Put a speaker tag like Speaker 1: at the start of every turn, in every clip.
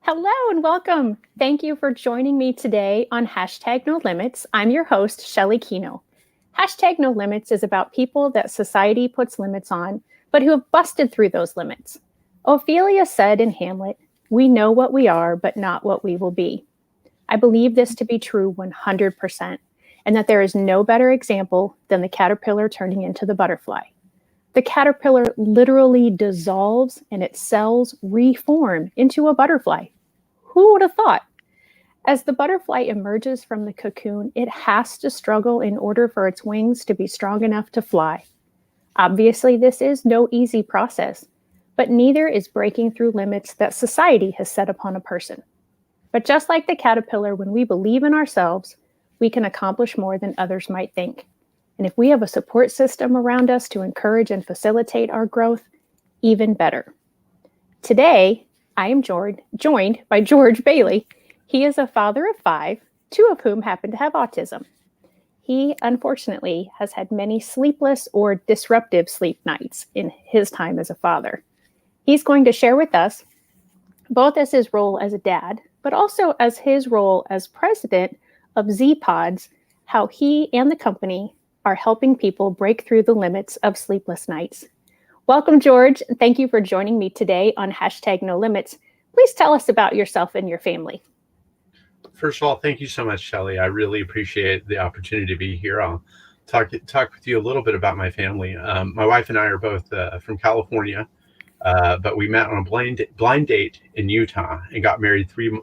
Speaker 1: Hello and welcome. Thank you for joining me today on #NoLimits. I'm your host, Shelley Kenow. #NoLimits is about people that society puts limits on, but who have busted through those limits. Ophelia said in Hamlet, "We know what we are, but not what we will be." I believe this to be true 100%, and that there is no better example than the caterpillar turning into the butterfly. The caterpillar literally dissolves and its cells reform into a butterfly. Who would have thought? As the butterfly emerges from the cocoon, it has to struggle in order for its wings to be strong enough to fly. Obviously, this is no easy process, but neither is breaking through limits that society has set upon a person. But just like the caterpillar, when we believe in ourselves, we can accomplish more than others might think. And if we have a support system around us to encourage and facilitate our growth, even better. Today, I am joined by George Bailey. He is a father of 5, 2 of whom happen to have autism. He, unfortunately, has had many sleepless or disruptive sleep nights in his time as a father. He's going to share with us, both as his role as a dad, but also as his role as president of Zpods, how he and the company are helping people break through the limits of sleepless nights. Welcome, George. Thank you for joining me today on #NoLimits. Please tell us about yourself and your family.
Speaker 2: First of all, thank you so much, Shelley. I really appreciate the opportunity to be here. I'll talk with you a little bit about my family. My wife and I are both from California, but we met on a blind date in Utah and got married 3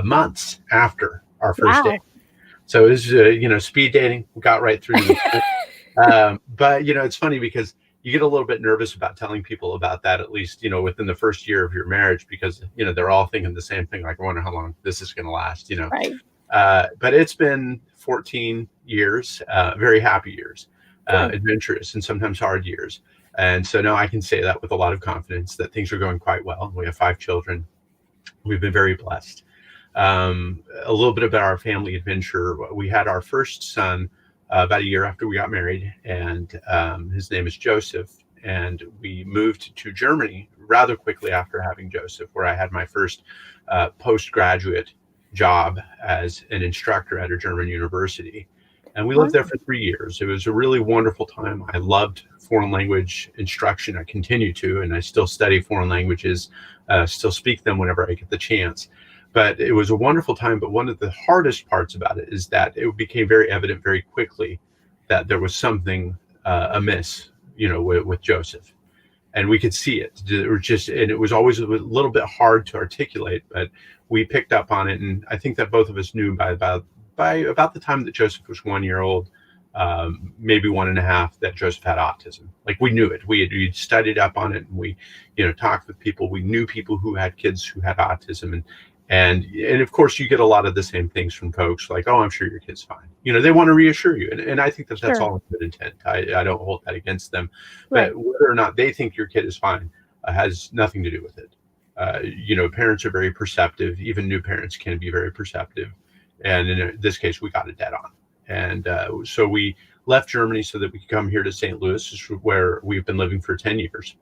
Speaker 2: months after our first date. So it was, speed dating. We got right through. But it's funny because you get a little bit nervous about telling people about that, at least, within the first year of your marriage, because, they're all thinking the same thing. Like, I wonder how long this is going to last,
Speaker 1: Right.
Speaker 2: But it's been 14 years, very happy years, adventurous and sometimes hard years. And so now I can say that with a lot of confidence that things are going quite well. We have 5 children. We've been very blessed. A little bit about our family adventure. We had our first son about a year after we got married, and his name is Joseph. And we moved to Germany rather quickly after having Joseph, where I had my first postgraduate job as an instructor at a German university. And we lived there for 3 years. It was a really wonderful time. I loved foreign language instruction. I continue to, and I still study foreign languages, still speak them whenever I get the chance. But it was a wonderful time. But one of the hardest parts about it is that it became very evident very quickly that there was something amiss, with Joseph. And we could see it. And it was always a little bit hard to articulate, but we picked up on it. And I think that both of us knew by about the time that Joseph was 1 year old, maybe 1.5, that Joseph had autism. Like, we knew it. We'd studied up on it, and we, talked with people. We knew people who had kids who had autism, and of course, you get a lot of the same things from folks like, "Oh, I'm sure your kid's fine." They want to reassure you, and I think that's all in good intent. I don't hold that against them, but whether or not they think your kid is fine has nothing to do with it. Parents are very perceptive. Even new parents can be very perceptive, and in this case, we got it dead on. And so we left Germany so that we could come here to St. Louis, where we've been living for 10 years,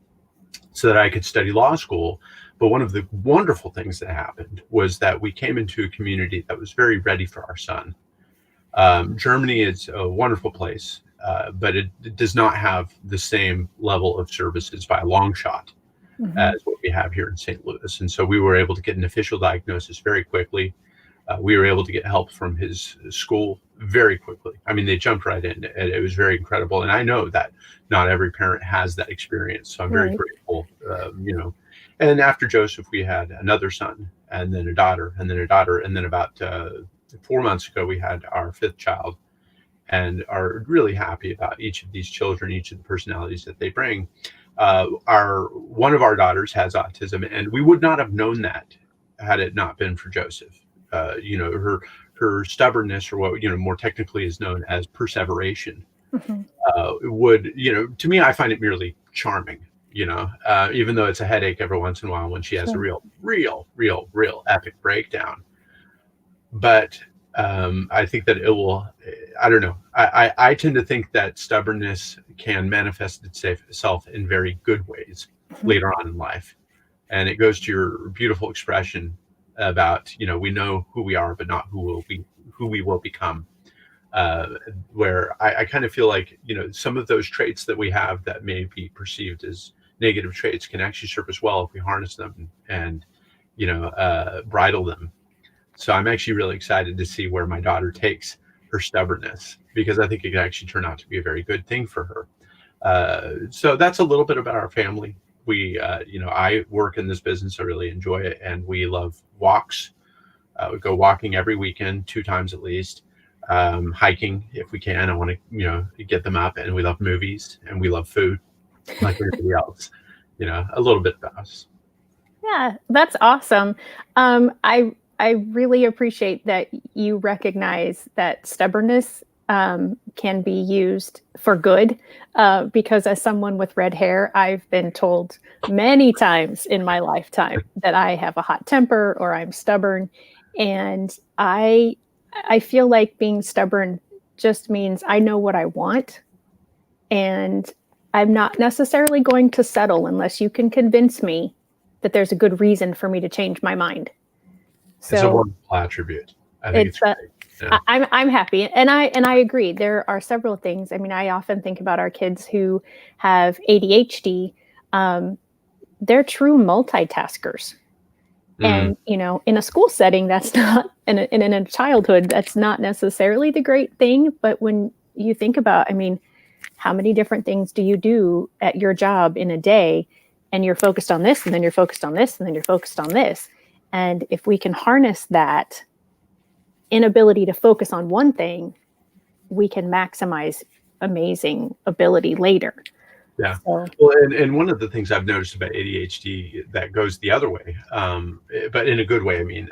Speaker 2: so that I could study law school. But one of the wonderful things that happened was that we came into a community that was very ready for our son. Germany is a wonderful place, but it does not have the same level of services by a long shot as what we have here in St. Louis. And so we were able to get an official diagnosis very quickly. We were able to get help from his school very quickly. I mean, they jumped right in. It was very incredible. And I know that not every parent has that experience. So I'm very grateful, And after Joseph, we had another son, and then a daughter, and then a daughter. And then about 4 months ago, we had our 5th child, and are really happy about each of these children, each of the personalities that they bring. One of our daughters has autism, and we would not have known that had it not been for Joseph. Her stubbornness, or what more technically is known as perseveration, would, to me, I find it merely charming. Even though it's a headache every once in a while when she has a real epic breakdown. But I think that it will. I don't know. I tend to think that stubbornness can manifest itself in very good ways later on in life, and it goes to your beautiful expression about, we know who we are, but not who we will become. Where I kind of feel like, some of those traits that we have that may be perceived as negative traits can actually serve us well if we harness them and, bridle them. So I'm actually really excited to see where my daughter takes her stubbornness, because I think it could actually turn out to be a very good thing for her. So that's a little bit about our family. I work in this business. I really enjoy it. And we love walks. We go walking every weekend, 2 times at least. Hiking if we can. I want to, get them up. And we love movies and we love food like everybody else. A little bit about us.
Speaker 1: Yeah, that's awesome. I really appreciate that you recognize that stubbornness can be used for good, because as someone with red hair, I've been told many times in my lifetime that I have a hot temper or I'm stubborn. And I feel like being stubborn just means I know what I want, and I'm not necessarily going to settle unless you can convince me that there's a good reason for me to change my mind. So
Speaker 2: it's a wonderful attribute. I think it's great. Yeah.
Speaker 1: I'm happy, and I agree. There are several things. I mean, I often think about our kids who have ADHD. They're true multitaskers, and in a school setting, that's not, in a childhood, that's not necessarily the great thing. But when you think about, I mean, how many different things do you do at your job in a day, and you're focused on this, and then you're focused on this, and then you're focused on this. And if we can harness that inability to focus on one thing, we can maximize amazing ability later.
Speaker 2: Yeah. Well, and one of the things I've noticed about ADHD that goes the other way, but in a good way. I mean,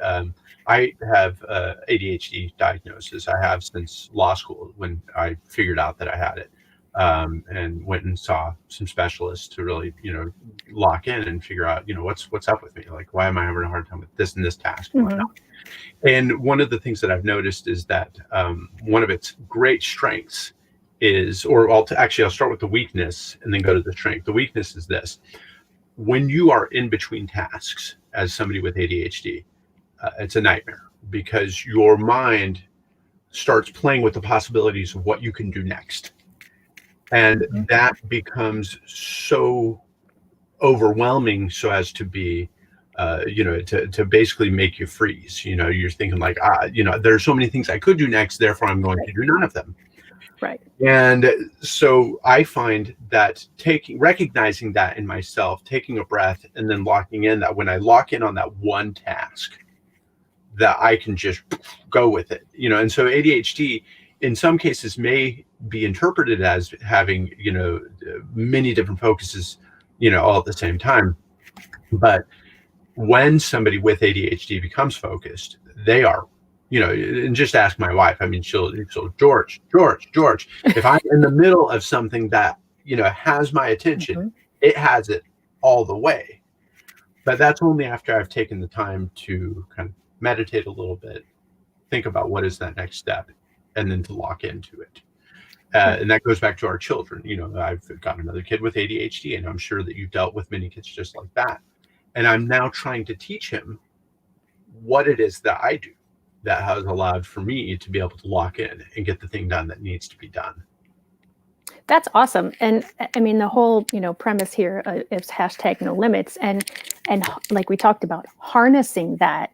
Speaker 2: I have ADHD diagnosis. I have since law school, when I figured out that I had it, and went and saw some specialists to really, lock in and figure out, what's up with me. Like, why am I having a hard time with this and this task and whatnot? And one of the things that I've noticed is that one of its great strengths is, I'll start with the weakness and then go to the strength. The weakness is this: when you are in between tasks as somebody with ADHD, it's a nightmare, because your mind starts playing with the possibilities of what you can do next. And that becomes so overwhelming so as to be, to basically make you freeze. You're thinking like, there's so many things I could do next, therefore I'm going to do none of them.
Speaker 1: Right.
Speaker 2: And so I find that recognizing that in myself, taking a breath, and then locking in, that when I lock in on that one task, that I can just go with it. And so ADHD in some cases may be interpreted as having, many different focuses, all at the same time. But when somebody with ADHD becomes focused, they are, and just ask my wife. I mean, she'll George. If I'm in the middle of something that, has my attention, it has it all the way. But that's only after I've taken the time to kind of meditate a little bit, think about what is that next step, and then to lock into it. And that goes back to our children. I've got another kid with ADHD, and I'm sure that you've dealt with many kids just like that. And I'm now trying to teach him what it is that I do that has allowed for me to be able to lock in and get the thing done that needs to be done.
Speaker 1: That's awesome. And I mean, the whole, premise here is #NoLimits. And like we talked about, harnessing that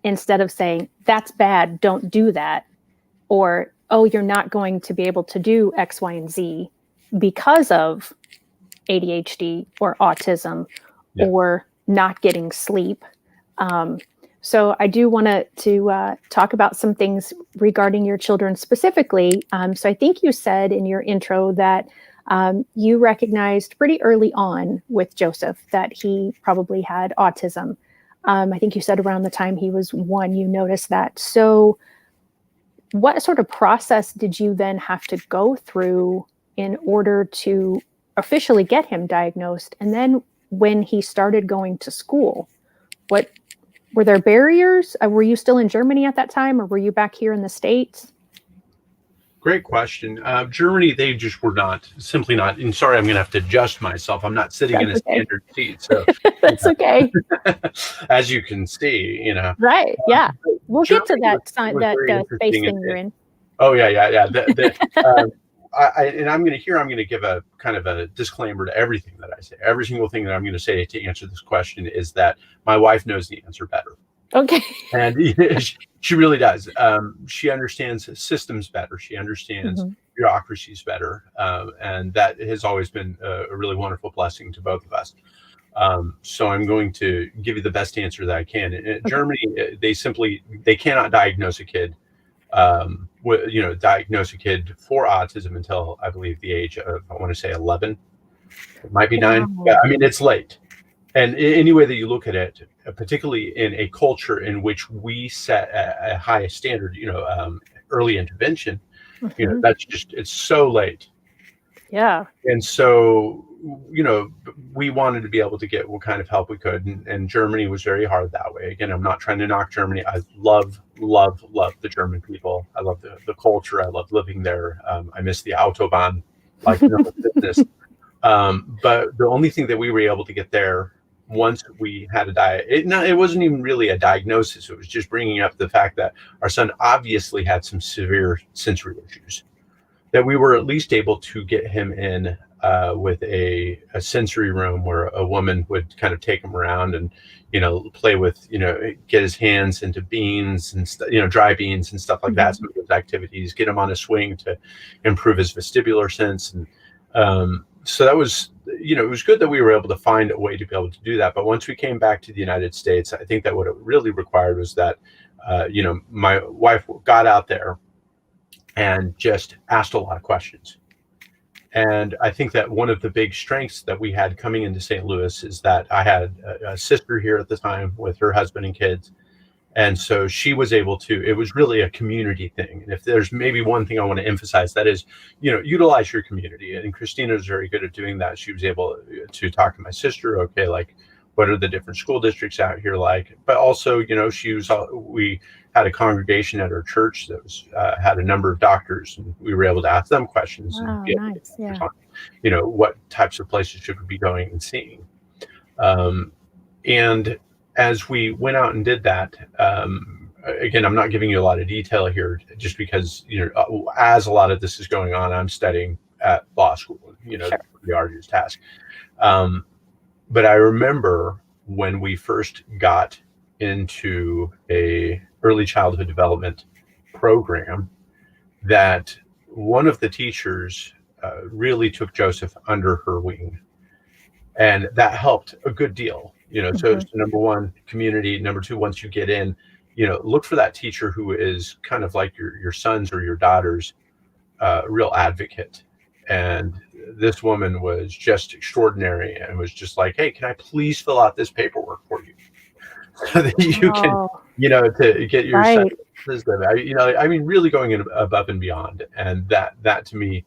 Speaker 1: instead of saying, that's bad, don't do that. Or, oh, you're not going to be able to do X, Y, and Z because of ADHD or autism or not getting sleep. So I do want to talk about some things regarding your children specifically. So I think you said in your intro that you recognized pretty early on with Joseph that he probably had autism. I think you said around the time he was 1, you noticed that. So what sort of process did you then have to go through in order to officially get him diagnosed? And then when he started going to school, were there barriers? Were you still in Germany at that time, or were you back here in the States?
Speaker 2: Great question. Germany, they just were not, simply not. And sorry, I'm going to have to adjust myself. I'm not sitting in
Speaker 1: That's
Speaker 2: a
Speaker 1: okay.
Speaker 2: standard seat, so
Speaker 1: That's okay.
Speaker 2: as you can see,
Speaker 1: Right. Yeah. We'll get to
Speaker 2: Germany
Speaker 1: that sign,
Speaker 2: was
Speaker 1: that
Speaker 2: very
Speaker 1: space
Speaker 2: interesting.
Speaker 1: thing you're in.
Speaker 2: Oh yeah. And I'm going to give a kind of a disclaimer to everything that I say. Every single thing that I'm going to say to answer this question is that my wife knows the answer better.
Speaker 1: Okay.
Speaker 2: And she really does. She understands systems better. She understands bureaucracies better. And that has always been a really wonderful blessing to both of us. So I'm going to give you the best answer that I can. In Germany, they cannot diagnose a kid, diagnose a kid for autism until I believe the age of, I want to say 11. It might be 9.
Speaker 1: Wow.
Speaker 2: But I mean, it's late. And any way that you look at it, particularly in a culture in which we set a high standard, early intervention, that's just, it's so late.
Speaker 1: Yeah.
Speaker 2: And so, we wanted to be able to get what kind of help we could. And Germany was very hard that way. Again, I'm not trying to knock Germany. I love the German people. I love the culture. I love living there. I miss the Autobahn, like no business. But the only thing that we were able to get there once we had a diet, it wasn't even really a diagnosis. It was just bringing up the fact that our son obviously had some severe sensory issues, that we were at least able to get him in with a sensory room where a woman would kind of take him around and, play with, get his hands into beans and, dry beans and stuff like that. Some of those activities, get him on a swing to improve his vestibular sense. And so that was, it was good that we were able to find a way to be able to do that. But once we came back to the United States, I think that what it really required was that, my wife got out there and just asked a lot of questions. And I think that one of the big strengths that we had coming into St. Louis is that I had a sister here at the time with her husband and kids. And so she was able to, it was really a community thing. And if there's maybe one thing I want to emphasize, that is, utilize your community. And Christina was very good at doing that. She was able to talk to my sister. Okay, like, what are the different school districts out here like? But also, we had a congregation at our church that was had a number of doctors, and we were able to ask them questions.
Speaker 1: Wow,
Speaker 2: and
Speaker 1: nice. Yeah.
Speaker 2: What types of places should we be going and seeing? And as we went out and did that, again, I'm not giving you a lot of detail here, just because, as a lot of this is going on, I'm studying at law school, sure. The arduous task. But I remember when we first got into a early childhood development program, that one of the teachers really took Joseph under her wing, and that helped a good deal. So number one, community. Number two, once you get in, look for that teacher who is kind of like your son's or your daughter's real advocate. And this woman was just extraordinary, and was just like, hey, can I please fill out this paperwork for you so that you can, to get your son wisdom. I mean, really going above and beyond. And that to me,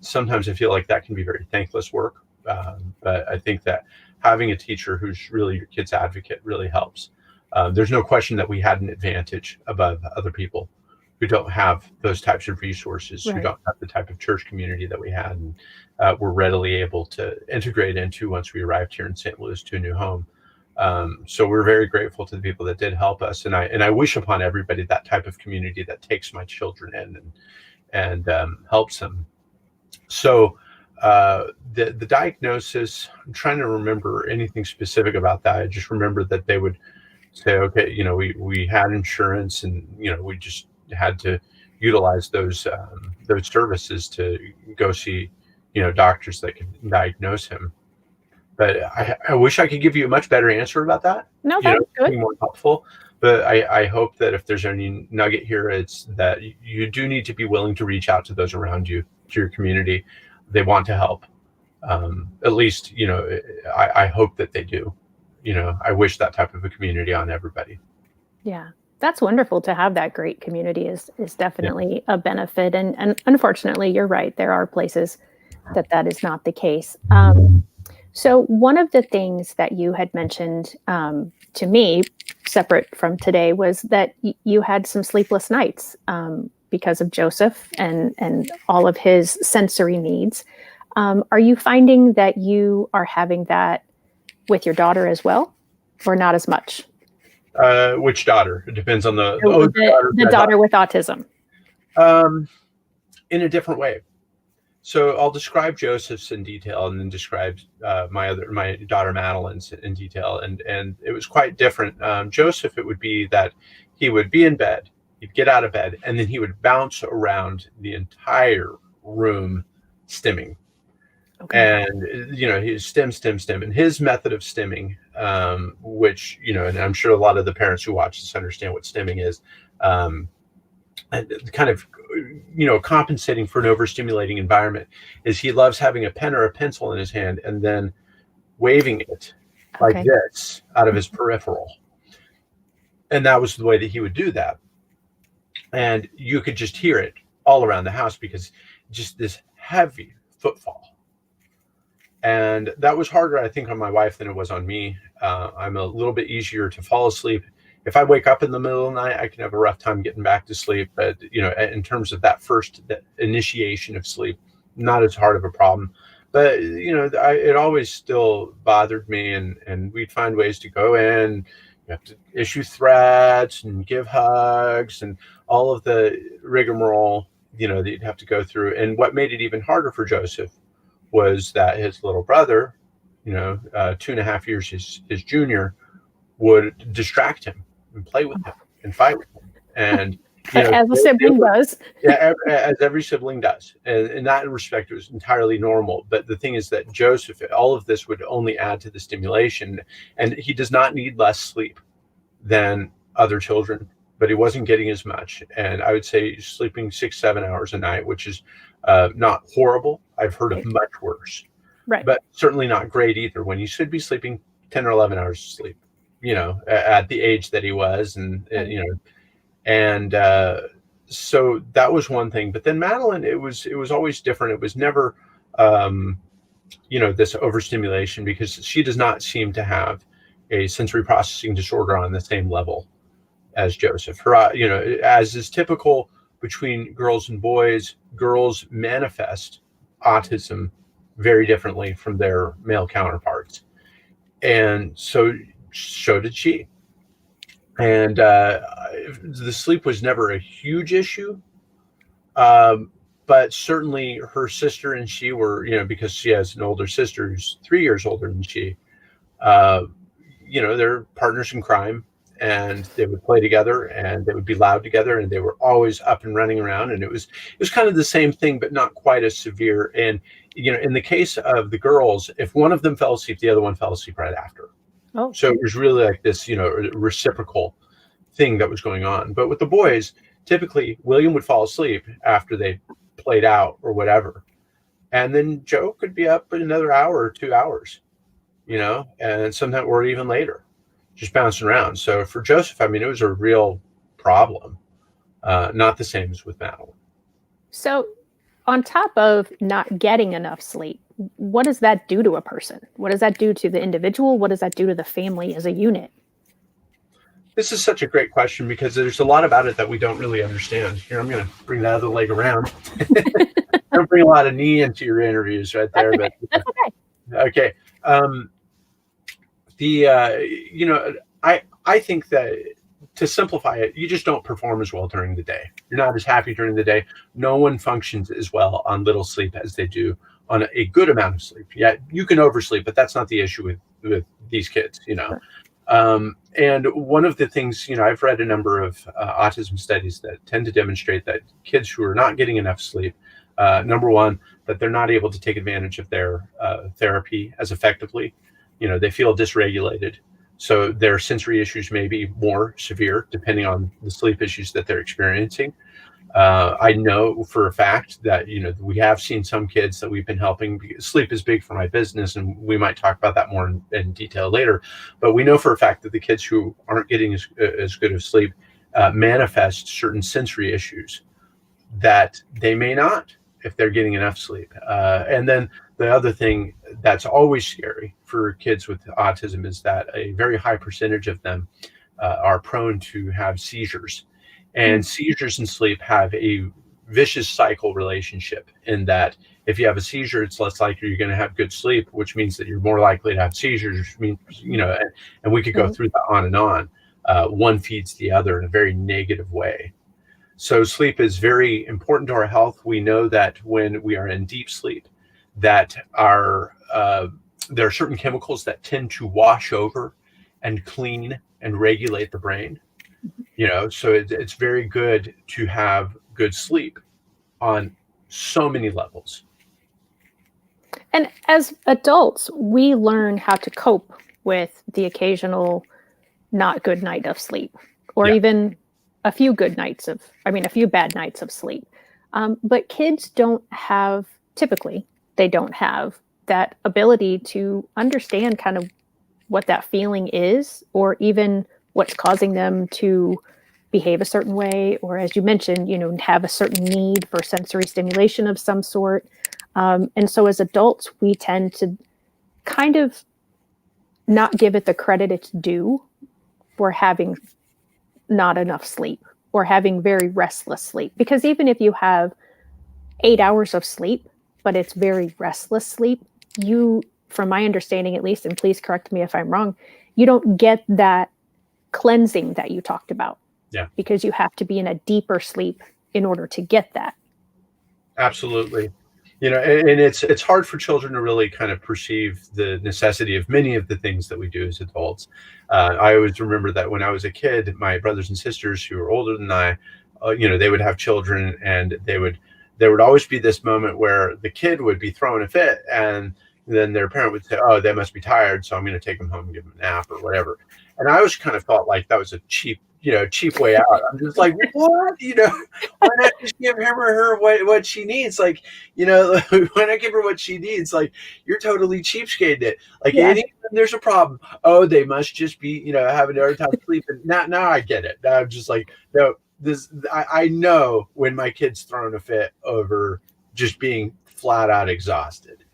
Speaker 2: sometimes I feel like that can be very thankless work. But I think that having a teacher who's really your kid's advocate really helps. There's no question that we had an advantage above other people who don't have those types of resources, who don't have the type of church community that we had, and were readily able to integrate into once we arrived here in St. Louis to a new home. So we're very grateful to the people that did help us, and I wish upon everybody that type of community that takes my children in and helps them. So the diagnosis, I'm trying to remember anything specific about that. I just remember that they would say, okay, we had insurance, and we just had to utilize those services to go see doctors that could diagnose him. But I wish I could give you a much better answer about that.
Speaker 1: No, that's good.
Speaker 2: More helpful. But I hope that if there's any nugget here, it's that you do need to be willing to reach out to those around you, to your community. They want to help. At least, I hope that they do. I wish that type of a community on everybody.
Speaker 1: Yeah, that's wonderful to have. That great community is definitely a benefit. And unfortunately, you're right. There are places that is not the case. So one of the things that you had mentioned to me, separate from today, was that you had some sleepless nights because of Joseph and all of his sensory needs. Are you finding that you are having that with your daughter as well, or not as much?
Speaker 2: Which daughter? It depends on the
Speaker 1: the daughter with autism.
Speaker 2: In a different way. So I'll describe Joseph's in detail, and then describe my daughter Madeline's in detail, and it was quite different. Joseph, it would be that he would be in bed, he'd get out of bed, and then he would bounce around the entire room, stimming. Okay. And he stim, and his method of stimming, which and I'm sure a lot of the parents who watch this understand what stimming is. And kind of compensating for an overstimulating environment, is he loves having a pen or a pencil in his hand and then waving it like this out of his peripheral. And that was the way that he would do that. And you could just hear it all around the house, because just this heavy footfall. And that was harder, I think, on my wife than it was on me. I'm a little bit easier to fall asleep. If I wake up in the middle of the night, I can have a rough time getting back to sleep. But, in terms of that initiation of sleep, not as hard of a problem. But, it always still bothered me. And we'd find ways to go in. You have to issue threats and give hugs and all of the rigmarole, that you'd have to go through. And what made it even harder for Joseph was that his little brother, 2.5 years his junior, would distract him and play with him and fight with him. And
Speaker 1: as a sibling does.
Speaker 2: Yeah, as every sibling does. And in that respect, it was entirely normal. But the thing is that Joseph, all of this would only add to the stimulation. And he does not need less sleep than other children, but he wasn't getting as much. And I would say sleeping 6-7 hours a night, which is not horrible. I've heard of much worse,
Speaker 1: right?
Speaker 2: But certainly not great either, when you should be sleeping 10 or 11 hours of sleep, at the age that he was. And, and so that was one thing. But then Madeline, it was always different. It was never, this overstimulation, because she does not seem to have a sensory processing disorder on the same level as Joseph. Her, as is typical between girls and boys, girls manifest autism very differently from their male counterparts. And so did she. And the sleep was never a huge issue. But certainly her sister and she were, because she has an older sister who's 3 years older than she, they're partners in crime. And they would play together, and they would be loud together, and they were always up and running around. And it was kind of the same thing, but not quite as severe. And in the case of the girls, if one of them fell asleep, the other one fell asleep right after. Oh. So it was really like this, reciprocal thing that was going on. But with the boys, typically William would fall asleep after they played out or whatever, and then Joe could be up in another hour or 2 hours, and sometimes, or even later, just bouncing around. So for Joseph, it was a real problem, not the same as with Madeline.
Speaker 1: So on top of not getting enough sleep, what does that do to a person? What does that do to the individual? What does that do to the family as a unit?
Speaker 2: This is such a great question, because there's a lot about it that we don't really understand. Here, I'm going to bring that other leg around. Don't bring a lot of knee into your interviews right there.
Speaker 1: That's okay. That's okay.
Speaker 2: Okay. I think that, to simplify it, you just don't perform as well during the day. You're not as happy during the day. No one functions as well on little sleep as they do on a good amount of sleep. Yeah, you can oversleep, but that's not the issue with these kids, Sure. And one of the things, I've read a number of autism studies that tend to demonstrate that kids who are not getting enough sleep, number one, that they're not able to take advantage of their therapy as effectively. They feel dysregulated. So their sensory issues may be more severe depending on the sleep issues that they're experiencing. I know for a fact that, we have seen some kids that we've been helping. Sleep is big for my business, and we might talk about that more in detail later. But we know for a fact that the kids who aren't getting as good of sleep manifest certain sensory issues that they may not if they're getting enough sleep. And then the other thing that's always scary for kids with autism is that a very high percentage of them are prone to have seizures. And seizures and sleep have a vicious cycle relationship in that if you have a seizure, it's less likely you're going to have good sleep, which means that you're more likely to have seizures, which means, and we could go
Speaker 1: Right.
Speaker 2: through that on and on. One feeds the other in a very negative way. So sleep is very important to our health. We know that when we are in deep sleep, that there are certain chemicals that tend to wash over and clean and regulate the brain. So it's very good to have good sleep on so many levels.
Speaker 1: And as adults, we learn how to cope with the occasional not good night of sleep, or
Speaker 2: Yeah.
Speaker 1: even a few bad nights of sleep. But kids typically, they don't have that ability to understand kind of what that feeling is, or even what's causing them to behave a certain way, or as you mentioned, have a certain need for sensory stimulation of some sort. And so as adults, we tend to kind of not give it the credit it's due for having not enough sleep or having very restless sleep. Because even if you have 8 hours of sleep, but it's very restless sleep, from my understanding at least, and please correct me if I'm wrong, you don't get that cleansing that you talked about.
Speaker 2: Yeah.
Speaker 1: Because you have to be in a deeper sleep in order to get that.
Speaker 2: Absolutely. And it's hard for children to really kind of perceive the necessity of many of the things that we do as adults. I always remember that when I was a kid, my brothers and sisters who were older than I, they would have children, and there would always be this moment where the kid would be throwing a fit, and then their parent would say, "Oh, they must be tired, so I'm going to take them home and give them a nap or whatever." And I always kind of felt like that was a cheap way out. I'm just like, what? Why not just give him or her what she needs? Like, why not give her what she needs? Like, you're totally cheapskating it. Like,
Speaker 1: Yeah.
Speaker 2: anytime there's a problem, oh, they must just be, having a hard time sleeping. Now I get it. Now I'm just like, no, I know when my kid's throwing a fit over just being flat out exhausted.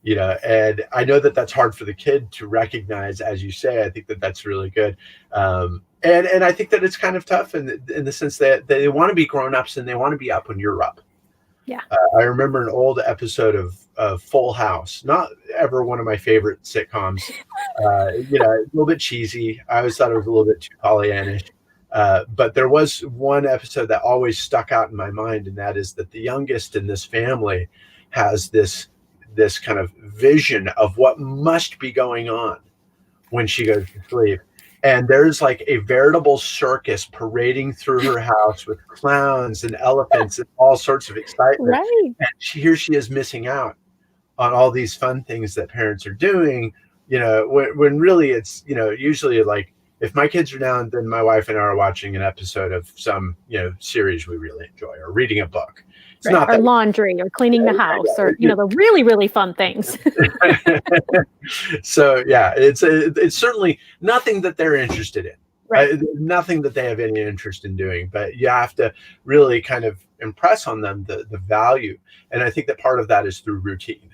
Speaker 2: And I know that that's hard for the kid to recognize, as you say. I think that that's really good. And I think that it's kind of tough in the sense that they want to be grown-ups and they want to be up when you're up.
Speaker 1: Yeah.
Speaker 2: I remember an old episode of Full House, not ever one of my favorite sitcoms. A little bit cheesy. I always thought it was a little bit too Pollyannish. But there was one episode that always stuck out in my mind, and that is that the youngest in this family has this kind of vision of what must be going on when she goes to sleep. And there's like a veritable circus parading through her house with clowns and elephants and all sorts of excitement.
Speaker 1: Right.
Speaker 2: And here she is missing out on all these fun things that parents are doing, when really it's, usually like if my kids are down, then my wife and I are watching an episode of some, series we really enjoy, or reading a book. It's
Speaker 1: right.
Speaker 2: not
Speaker 1: Or
Speaker 2: that
Speaker 1: laundry, or cleaning the house, or the really, really fun things.
Speaker 2: So yeah, it's certainly nothing that they're interested in.
Speaker 1: Right.
Speaker 2: Nothing that they have any interest in doing, but you have to really kind of impress on them the value. And I think that part of that is through routine.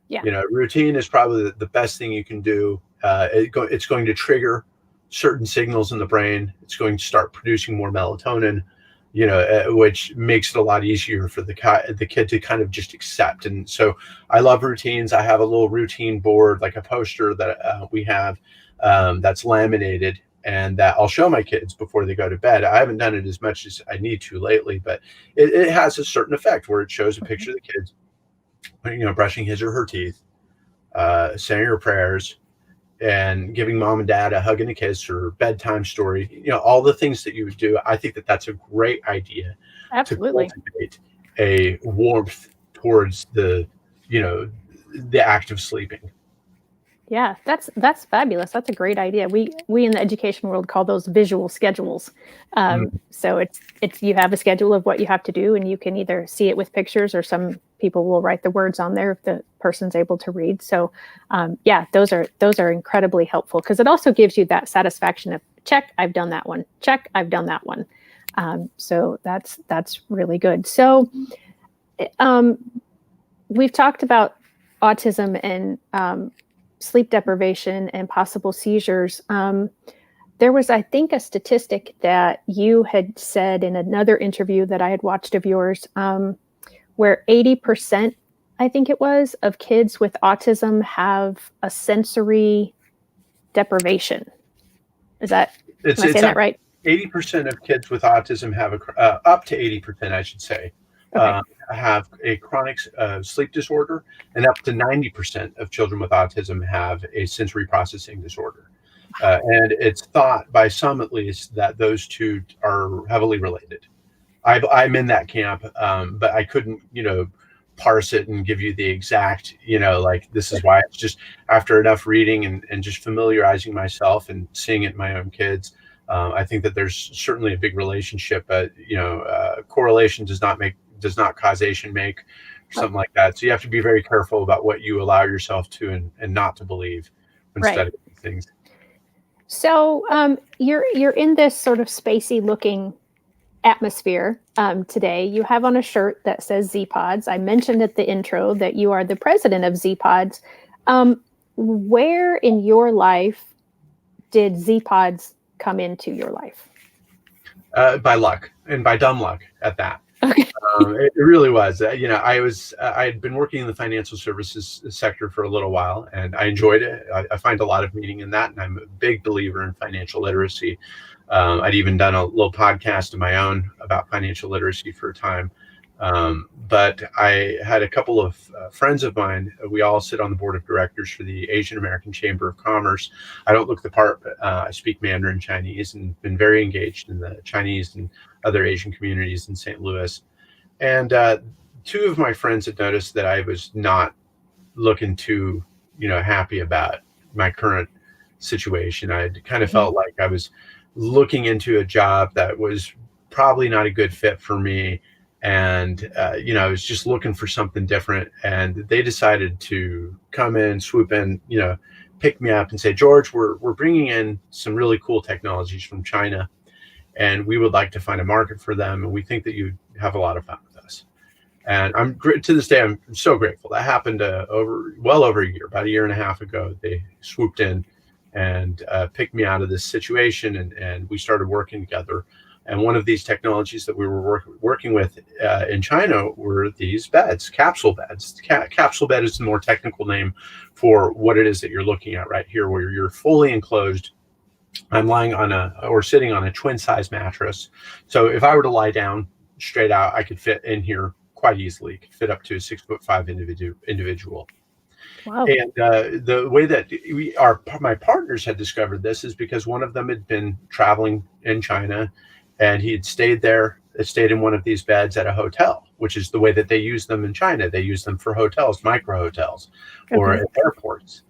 Speaker 1: Yeah.
Speaker 2: Routine is probably the best thing you can do. It's going to trigger certain signals in the brain. It's going to start producing more melatonin, which makes it a lot easier for the kid to kind of just accept. And so I love routines. I have a little routine board, like a poster that we have that's laminated, and that I'll show my kids before they go to bed. I haven't done it as much as I need to lately, but it has a certain effect where it shows a picture of the kids, brushing his or her teeth, saying her prayers, and giving mom and dad a hug and a kiss, or bedtime story, all the things that you would do. I think that that's a great idea.
Speaker 1: Absolutely.
Speaker 2: To cultivate a warmth towards the act of sleeping.
Speaker 1: Yeah, that's fabulous. That's a great idea. We in the education world call those visual schedules. So it's you have a schedule of what you have to do, and you can either see it with pictures, or some people will write the words on there if the person's able to read. So yeah, those are incredibly helpful, because it also gives you that satisfaction of, check, I've done that one. Check, I've done that one. So that's really good. So we've talked about autism and sleep deprivation and possible seizures. there was, I think, a statistic that you had said in another interview that I had watched of yours, where 80%, I think it was, of kids with autism have a sensory deprivation. Am I saying that right?
Speaker 2: 80% of kids with autism have up to 80%, I should say,
Speaker 1: Okay.
Speaker 2: have a chronic sleep disorder, and up to 90% of children with autism have a sensory processing disorder. And it's thought by some, at least, that those two are heavily related. I'm in that camp, but I couldn't, parse it and give you the exact, like this is why. It's just after enough reading and just familiarizing myself and seeing it in my own kids. I think that there's certainly a big relationship, but correlation does not causation make, or something like that. So you have to be very careful about what you allow yourself to and not to believe when
Speaker 1: Right.
Speaker 2: studying things.
Speaker 1: So you're in this sort of spacey looking atmosphere today. You have on a shirt that says Zpods. I mentioned at the intro that you are the president of Zpods. Where in your life did Zpods come into your life?
Speaker 2: By luck, and by dumb luck at that.
Speaker 1: Okay.
Speaker 2: It really was. I had been working in the financial services sector for a little while, and I enjoyed it. I find a lot of meaning in that, and I'm a big believer in financial literacy. I'd even done a little podcast of my own about financial literacy for a time. But I had a couple of friends of mine. We all sit on the board of directors for the Asian American Chamber of Commerce. I don't look the part, but I speak Mandarin Chinese and been very engaged in the Chinese and other Asian communities in St. Louis. And two of my friends had noticed that I was not looking too, happy about my current situation. I kind of felt like I was looking into a job that was probably not a good fit for me. And, I was just looking for something different. And they decided to come in, swoop in, pick me up and say, George, we're bringing in some really cool technologies from China, and we would like to find a market for them. And we think that you'd have a lot of fun with us. And to this day, I'm so grateful. That happened well over a year, about a year and a half ago. They swooped in and picked me out of this situation, and we started working together. And one of these technologies that we were working with in China were these beds, capsule beds. Capsule bed is the more technical name for what it is that you're looking at right here, where you're fully enclosed. I'm lying or sitting on a twin size mattress. So if I were to lie down straight out, I could fit in here quite easily. Could fit up to a 6'5" individual.
Speaker 1: Wow.
Speaker 2: And the way that my partners had discovered this is because one of them had been traveling in China, and he had stayed in one of these beds at a hotel, which is the way that they use them in China. They use them for hotels, micro hotels, or at airports,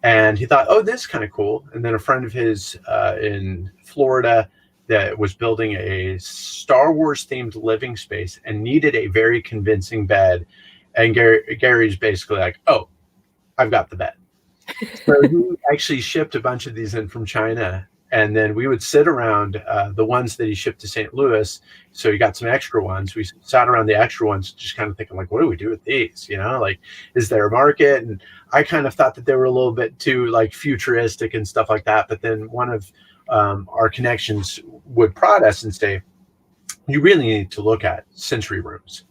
Speaker 2: And he thought, oh, this is kind of cool. And then a friend of his in Florida that was building a Star Wars themed living space and needed a very convincing bed. And Gary's basically like, oh, I've got the bed. So he actually shipped a bunch of these in from China. And then we would sit around the ones that he shipped to St. Louis. So he got some extra ones. We sat around the extra ones, just kind of thinking, like, what do we do with these? Like, is there a market? And I kind of thought that they were a little bit too like futuristic and stuff like that. But then one of our connections would prod us and say, you really need to look at sensory rooms.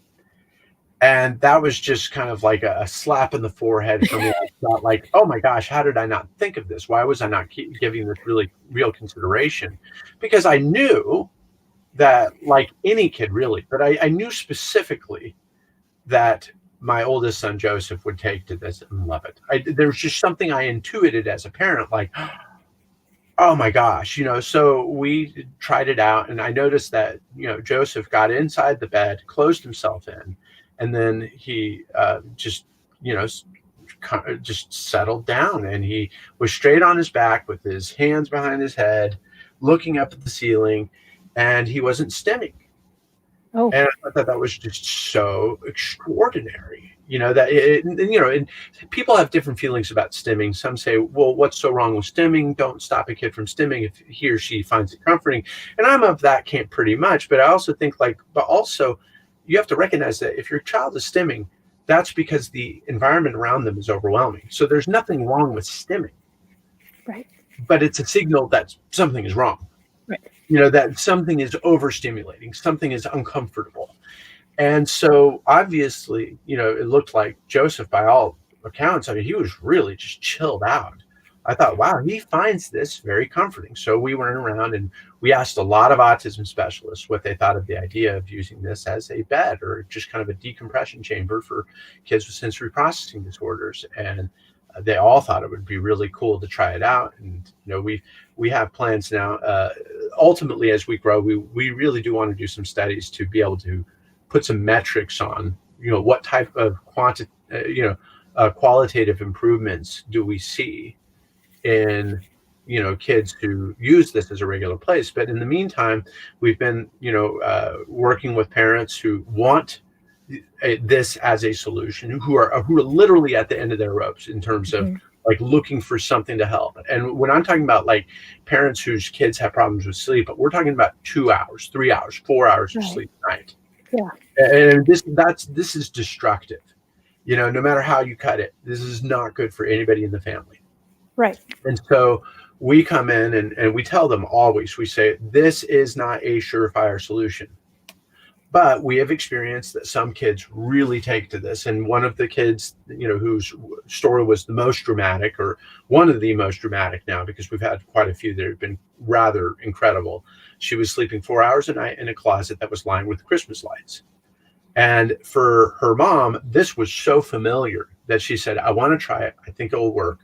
Speaker 2: And that was just kind of like a slap in the forehead for me. I thought, like, oh my gosh, how did I not think of this? Why was I not giving this really real consideration? Because I knew that, like any kid really, but I knew specifically that my oldest son, Joseph, would take to this and love it. There was just something I intuited as a parent, like, oh my gosh, so we tried it out, and I noticed that, Joseph got inside the bed, closed himself in, and then he just settled down, and he was straight on his back with his hands behind his head, looking up at the ceiling, and he wasn't stimming.
Speaker 1: Oh.
Speaker 2: And I thought that was just so extraordinary, and people have different feelings about stimming. Some say, well, what's so wrong with stimming? Don't stop a kid from stimming if he or she finds it comforting. And I'm of that camp pretty much, but I also think you have to recognize that if your child is stimming, that's because the environment around them is overwhelming. So there's nothing wrong with stimming.
Speaker 1: Right.
Speaker 2: but it's a signal that something is wrong.
Speaker 1: Right.
Speaker 2: That something is overstimulating, something is uncomfortable. And so obviously, it looked like Joseph, by all accounts, I mean, he was really just chilled out. I thought, wow, he finds this very comforting. So we went around and we asked a lot of autism specialists what they thought of the idea of using this as a bed or just kind of a decompression chamber for kids with sensory processing disorders. And they all thought it would be really cool to try it out. And, we have plans now. Ultimately, as we grow, we really do want to do some studies to be able to put some metrics on, what type of qualitative improvements do we see in, kids who use this as a regular place. But in the meantime, we've been, working with parents who want this as a solution, who are literally at the end of their ropes in terms of like looking for something to help. And when I'm talking about like parents whose kids have problems with sleep, but we're talking about 2 hours, 3 hours, 4 hours of sleep a night.
Speaker 1: Yeah.
Speaker 2: And this is destructive. No matter how you cut it, this is not good for anybody in the family.
Speaker 1: Right.
Speaker 2: And so we come in and we tell them always, we say, this is not a surefire solution. But we have experienced that some kids really take to this. And one of the kids, whose story was the most dramatic, or one of the most dramatic now, because we've had quite a few that have been rather incredible. She was sleeping 4 hours a night in a closet that was lined with Christmas lights. And for her mom, this was so familiar that she said, I want to try it. I think it will work.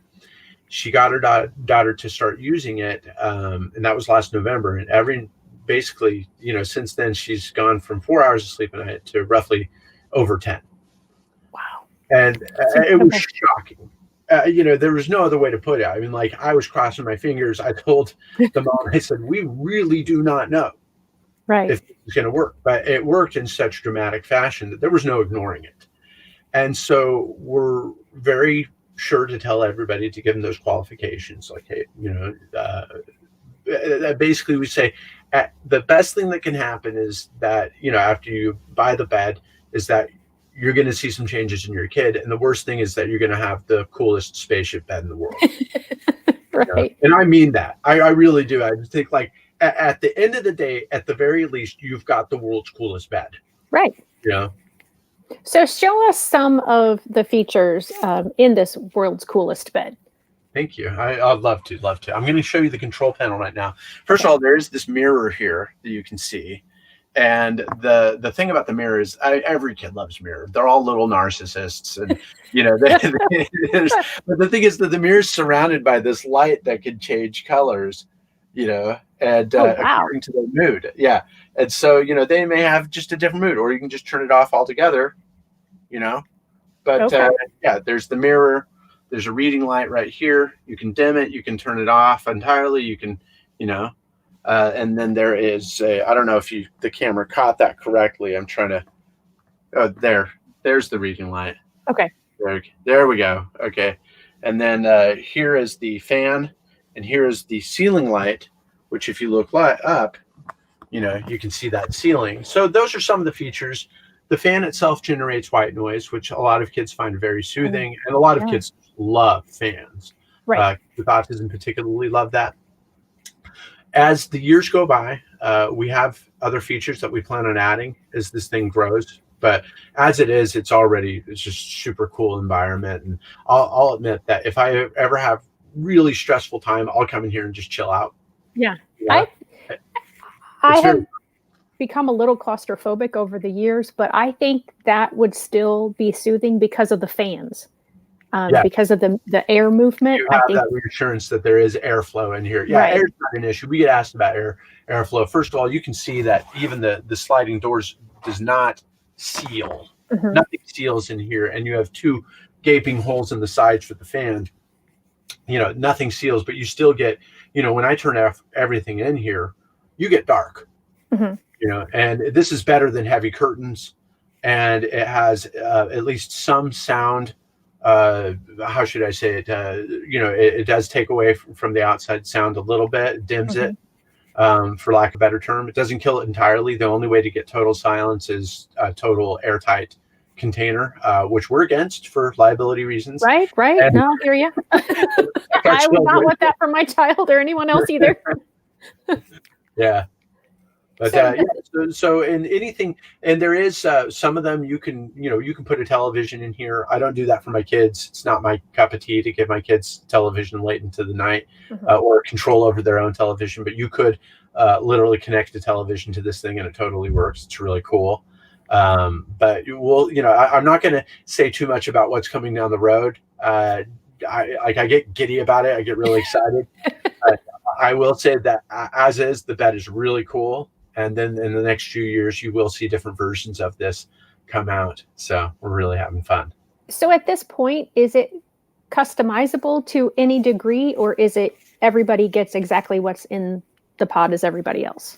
Speaker 2: She got her daughter to start using it. And that was last November. And basically, since then, she's gone from 4 hours of sleep a night to roughly over 10.
Speaker 1: Wow.
Speaker 2: And it was shocking. There was no other way to put it. I mean, like, I was crossing my fingers. I told the mom, I said, we really do not know if it's going to work. But it worked in such dramatic fashion that there was no ignoring it. And so we're very sure to tell everybody to give them those qualifications. Like, hey, basically we say, the best thing that can happen is that, after you buy the bed, is that you're going to see some changes in your kid. And the worst thing is that you're going to have the coolest spaceship bed in the world.
Speaker 1: Right.
Speaker 2: And I mean that. I really do. I think, like, at the end of the day, at the very least, you've got the world's coolest bed.
Speaker 1: Right. So show us some of the features in this world's coolest bed.
Speaker 2: Thank you. I'd love to. I'm going to show you the control panel right now. First of all, there's this mirror here that you can see. And the thing about the mirror is every kid loves mirror. They're all little narcissists. And, but the thing is that the mirror is surrounded by this light that can change colors, and according to their mood. Yeah. And so, they may have just a different mood, or you can just turn it off altogether, But there's the mirror. There's a reading light right here. You can dim it. You can turn it off entirely. You can, and then there is I don't know if the camera caught that correctly. I'm trying to, there's the reading light.
Speaker 1: Okay.
Speaker 2: There we go. Okay. And then here is the fan, and here is the ceiling light, which if you look up, you can see that ceiling. So those are some of the features. The fan itself generates white noise, which a lot of kids find very soothing, and a lot of kids love fans.
Speaker 1: Right.
Speaker 2: With autism particularly love that. As the years go by, we have other features that we plan on adding as this thing grows. But as it is, it's just super cool environment. And I'll admit that if I ever have really stressful time, I'll come in here and just chill out.
Speaker 1: Yeah. I have become a little claustrophobic over the years, but I think that would still be soothing because of the fans. Because of the air movement.
Speaker 2: You have that reassurance that there is airflow in here. Yeah, air's not an issue. We get asked about airflow. First of all, you can see that even the sliding doors does not seal. Mm-hmm. Nothing seals in here, and you have two gaping holes in the sides for the fan. Nothing seals, but you still get, when I turn off everything in here, you get dark. Mm-hmm. And this is better than heavy curtains, and it has at least some sound. How should I say it? It does take away from the outside sound a little bit, dims it, for lack of a better term. It doesn't kill it entirely. The only way to get total silence is total airtight container, which we're against for liability reasons.
Speaker 1: Right.
Speaker 2: And
Speaker 1: No, I hear you. I would not want that for my child or anyone else either.
Speaker 2: Yeah. But
Speaker 1: So,
Speaker 2: so in anything, and there is some of them you can put a television in here. I don't do that for my kids. It's not my cup of tea to give my kids television late into the night or control over their own television. But you could literally connect a television to this thing, and it totally works. It's really cool. But I'm not going to say too much about what's coming down the road. I get giddy about it. I get really excited. I will say that as is, the bed is really cool. And then in the next few years, you will see different versions of this come out. So we're really having fun.
Speaker 1: So at this point, is it customizable to any degree, or is it everybody gets exactly what's in the pod as everybody else?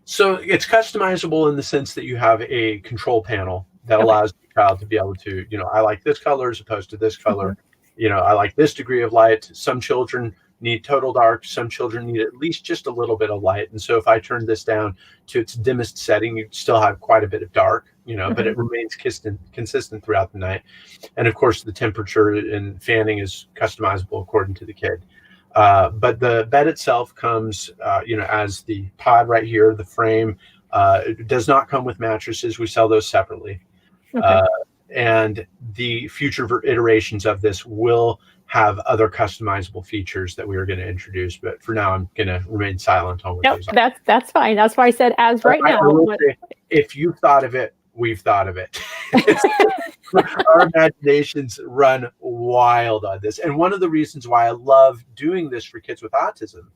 Speaker 2: So it's customizable in the sense that you have a control panel that allows the child to be able to, I like this color as opposed to this color. I like this degree of light. Some children need total dark. Some children need at least just a little bit of light. And so if I turn this down to its dimmest setting, you still have quite a bit of dark, but it remains consistent throughout the night. And of course, the temperature and fanning is customizable according to the kid. But the bed itself comes, as the pod right here, the frame. It does not come with mattresses. We sell those separately. And the future iterations of this will have other customizable features that we are going to introduce. But for now, I'm going to remain silent on what those are.
Speaker 1: That's fine. That's why I said as right now.
Speaker 2: I will say, if you've thought of it, we've thought of it. Our imaginations run wild on this. And one of the reasons why I love doing this for kids with autism,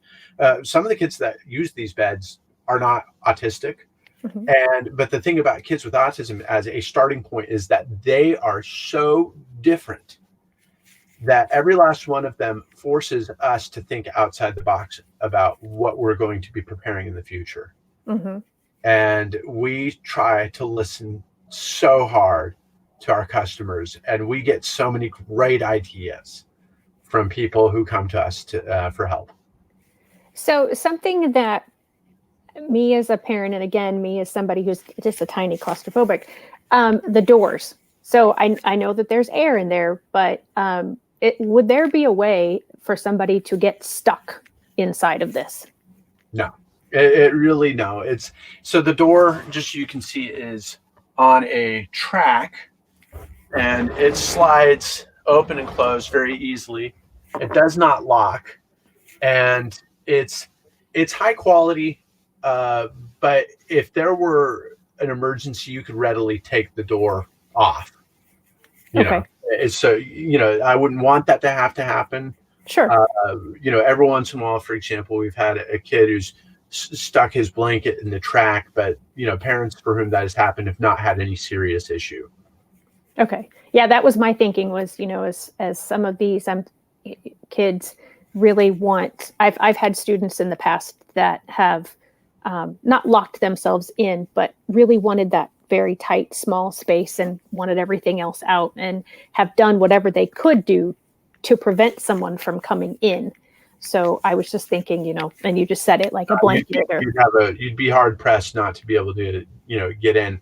Speaker 2: some of the kids that use these beds are not autistic. But the thing about kids with autism as a starting point is that they are so different that every last one of them forces us to think outside the box about what we're going to be preparing in the future. And we try to listen so hard to our customers, and we get so many great ideas from people who come to us for help.
Speaker 1: So something that me as a parent, and again, me as somebody who's just a tiny claustrophobic, the doors. So I know that there's air in there, but would there be a way for somebody to get stuck inside of this?
Speaker 2: No, it really, no. It's so the door, just so you can see, is on a track, and it slides open and close very easily. It does not lock, and it's high quality. But if there were an emergency, you could readily take the door off. You know, so I wouldn't want that to happen.
Speaker 1: Sure.
Speaker 2: Every once in a while, for example, we've had a kid who's stuck his blanket in the track, but parents for whom that has happened have not had any serious issue.
Speaker 1: Okay. Yeah, that was my thinking was, as some of these kids really want, I've had students in the past that have not locked themselves in, but really wanted that very tight, small space and wanted everything else out, and have done whatever they could do to prevent someone from coming in. So I was just thinking, and you just said it like a blanket.
Speaker 2: You'd be hard pressed not to be able to, get in.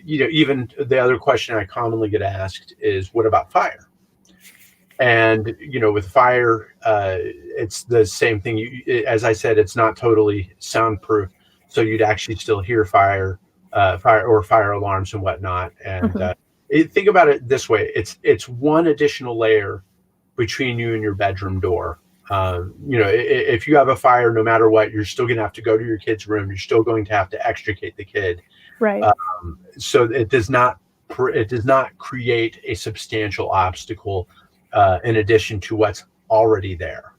Speaker 2: Even the other question I commonly get asked is, what about fire? And, with fire, it's the same thing. As I said, it's not totally soundproof. So you'd actually still hear fire alarms and whatnot. And think about it this way. It's one additional layer between you and your bedroom door. If you have a fire, no matter what, you're still going to have to go to your kid's room. You're still going to have to extricate the kid.
Speaker 1: Right.
Speaker 2: So it does not create a substantial obstacle in addition to what's already there.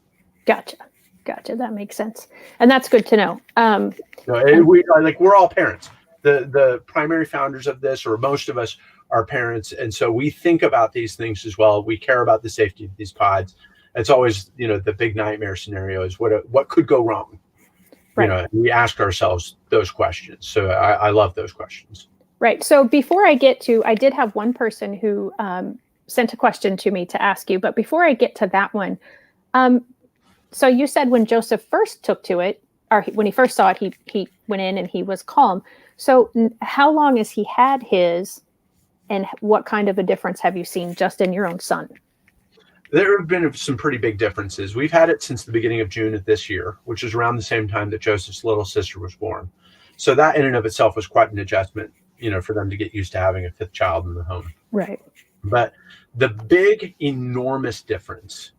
Speaker 1: Gotcha. That makes sense. And that's good to know.
Speaker 2: We're all parents. The primary founders of this, or most of us, are parents. And so we think about these things as well. We care about the safety of these pods. It's always, the big nightmare scenario is what could go wrong? Right. We ask ourselves those questions. So I love those questions.
Speaker 1: Right. So before I get to, I did have one person who sent a question to me to ask you, but before I get to that one, so you said when Joseph first took to it, or when he first saw it, he went in and he was calm. So how long has he had his, And what kind of a difference have you seen just in your own son?
Speaker 2: There have been some pretty big differences. We've had it since the beginning of June of this year, which is around the same time that Joseph's little sister was born. So that in and of itself was quite an adjustment, for them to get used to having a fifth child in the home.
Speaker 1: Right.
Speaker 2: But the big, enormous difference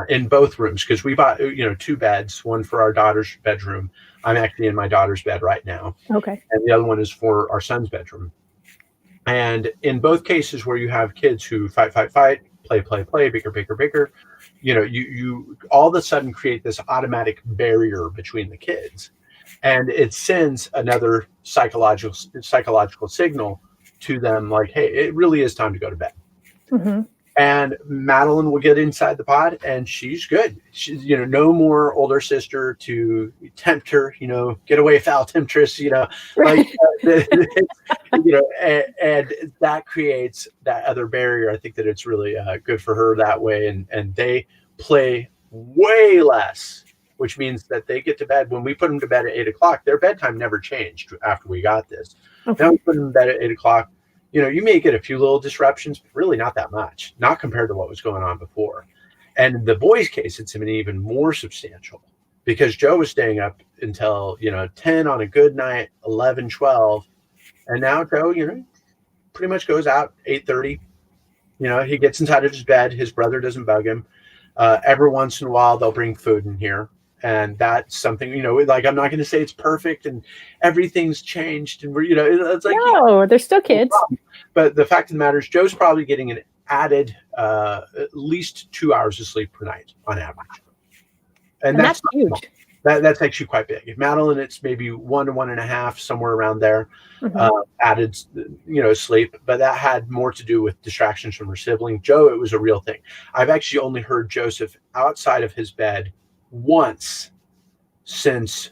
Speaker 2: in both rooms, because we bought, two beds, one for our daughter's bedroom. I'm actually in my daughter's bed right now.
Speaker 1: Okay.
Speaker 2: And the other one is for our son's bedroom. And in both cases where you have kids who fight, play, bigger, you all of a sudden create this automatic barrier between the kids. And it sends another psychological signal to them like, hey, it really is time to go to bed.
Speaker 1: Mm-hmm.
Speaker 2: And Madeline will get inside the pod and she's good. She's, no more older sister to tempt her, get away, foul temptress,
Speaker 1: Right.
Speaker 2: and that creates that other barrier. I think that it's really good for her that way. And they play way less, which means that they get to bed. When we put them to bed at 8:00, their bedtime never changed after we got this.
Speaker 1: Okay.
Speaker 2: Now we put them to bed at 8:00. You may get a few little disruptions, but really not that much, not compared to what was going on before. And in the boys' case, it's been even more substantial because Joe was staying up until, 10 on a good night, 11, 12. And now Joe, pretty much goes out 8:30. He gets inside of his bed. His brother doesn't bug him. Every once in a while, they'll bring food in here. And that's something, like, I'm not going to say it's perfect and everything's changed. And we're, it's like,
Speaker 1: no, they're still kids.
Speaker 2: But the fact of the matter is Joe's probably getting an added at least 2 hours of sleep per night on average. And that's
Speaker 1: huge.
Speaker 2: That's actually quite big. If Madeline, it's maybe 1 to 1.5, somewhere around there, added, sleep. But that had more to do with distractions from her sibling. Joe, it was a real thing. I've actually only heard Joseph outside of his bed once since